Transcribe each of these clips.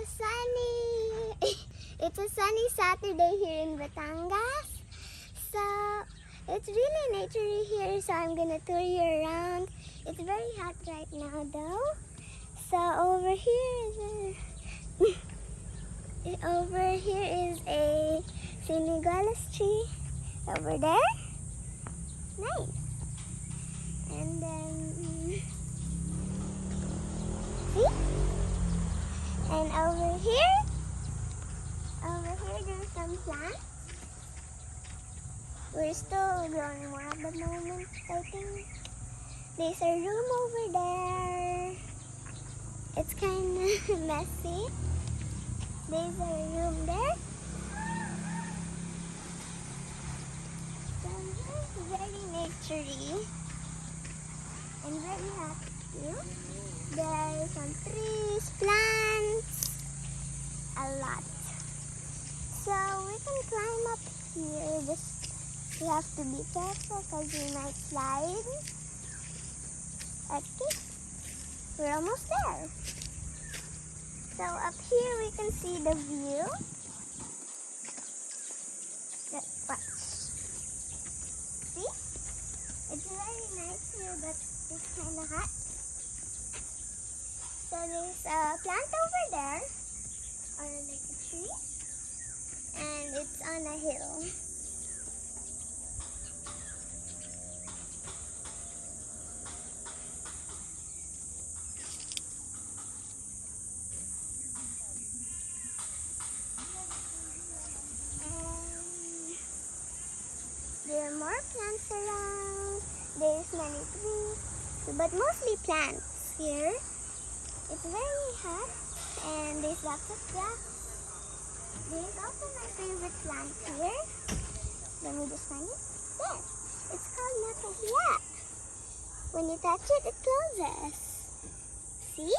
sunny. It's a sunny Saturday here in Batangas. So it's really naturey here, so I'm gonna tour you around. It's very hot right now though. So over here is a sinigualas tree. Over there. Nice. And then see? And over here there's some plants. We're still growing more at the moment, I think. There's a room over there. It's kind of messy. There's a room there. So it's very naturey and very happy too. There are some trees, plants, a lot. So we can climb up here. Just you have to be careful because you might slide. Okay, we're almost there. So up here we can see the view. Watch. See? It's very nice here, but it's kind of hot. So there's a plant over there, or like a tree, and it's on a hill. There are more plants around. There's many trees, but mostly plants here. It's very hot and there's lots of grass. There's also my favorite plant here. Let me just find it. There. It's called nakahia. When you touch it, it closes. See?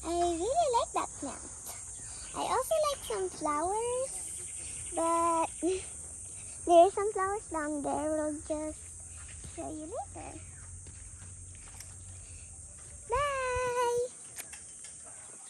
I really like that plant. I also like some flowers, but there are some flowers down there. We'll just show you later.